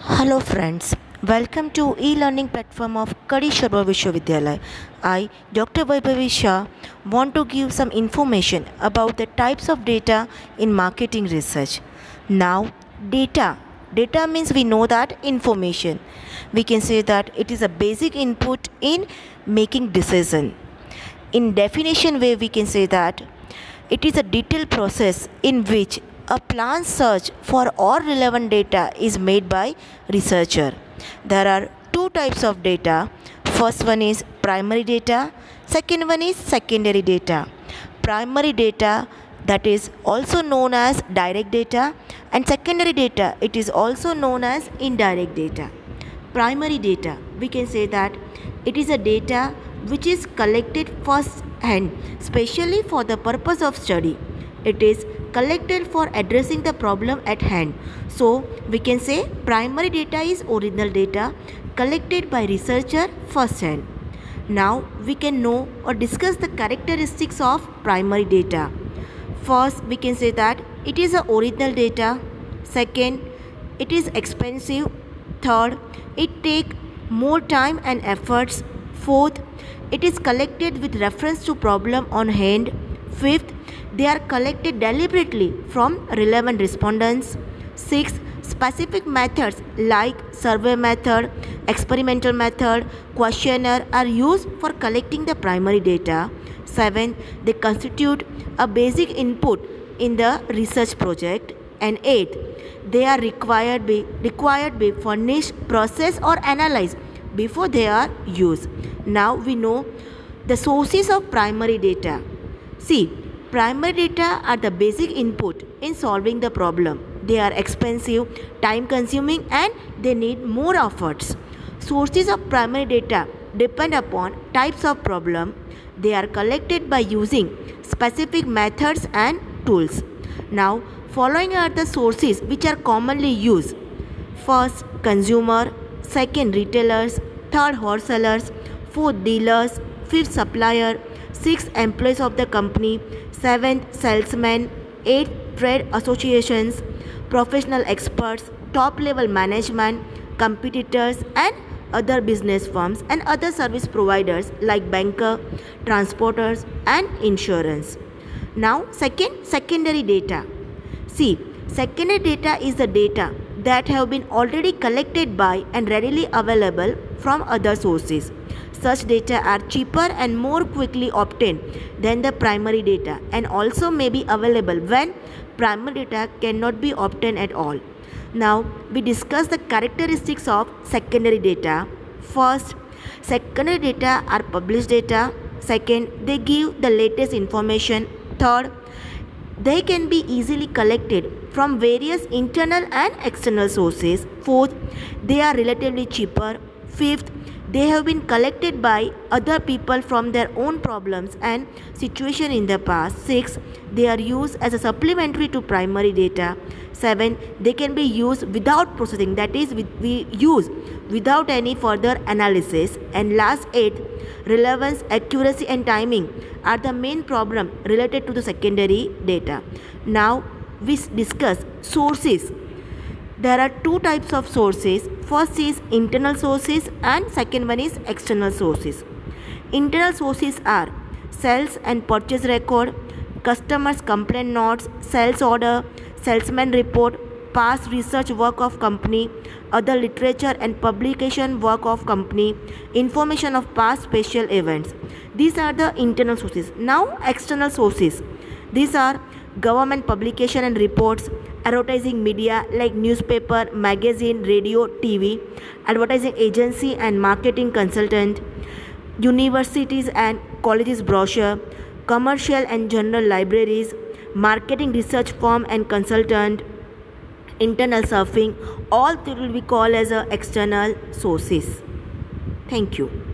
Hello friends, welcome to e-learning platform of Kadi Sharma Vishwavidyalaya. I, Dr. Vaibhavi Shah, want to give some information about the types of data in marketing research. Now, data. Data means we know that information. We can say that it is a basic input in making decision. In definition way, we can say that it is a detailed process in which a planned search for all relevant data is made by researcher. There are two types of data. First one is primary data, second one is secondary data. Primary data, that is also known as direct data, and secondary data, it is also known as indirect data. Primary data, we can say that it is a data which is collected first hand specially for the purpose of study. It is collected for addressing the problem at hand. So we can say primary data is original data collected by researcher first hand. Now we can know or discuss the characteristics of primary data. First, we can say that it is a original data. Second, it is expensive. Third, it take more time and efforts. Fourth, it is collected with reference to problem on hand. Fifth, they are collected deliberately from relevant respondents. Sixth, specific methods like survey method, experimental method, questionnaire are used for collecting the primary data. Seventh, they constitute a basic input in the research project. And eighth, they are required be furnished, processed or analyzed before they are used. Now we know the sources of primary data. See, primary data are the basic input in solving the problem. They are expensive, time consuming and they need more efforts. Sources of primary data depend upon types of problem. They are collected by using specific methods and tools. Now, following are the sources which are commonly used. First, consumer. Second, retailers. Third, wholesalers. Fourth, dealers. Fifth, supplier. Sixth, employees of the company. Seventh, salesmen. Eighth, trade associations. Professional experts. Top level management. Competitors and other business firms and other service providers like banker, transporters and insurance. Now secondary data. See, secondary data is the data that have been already collected by and readily available from other sources. Such data are cheaper and more quickly obtained than the primary data and also may be available when primary data cannot be obtained at all. Now we discuss the characteristics of secondary data. First, secondary data are published data. Second, they give the latest information. Third, they can be easily collected from various internal and external sources. Fourth, they are relatively cheaper. Fifth, they have been collected by other people from their own problems and situation in the past. Sixth, they are used as a supplementary to primary data. Seven, they can be used without processing, that is, we use without any further analysis. And last, eighth, relevance, accuracy and timing are the main problem related to the secondary data. Now we discuss sources. There are two types of sources. First is internal sources and second one is external sources. Internal sources are sales and purchase record, customers complaint notes, sales order, salesman report, past research work of company, other literature and publication work of company, information of past special events. These are the internal sources. Now external sources. These are government publication and reports, advertising media like newspaper, magazine, radio, TV, advertising agency and marketing consultant, universities and colleges brochure, commercial and general libraries, marketing research firm and consultant, internal surfing, all will be called as external sources. Thank you.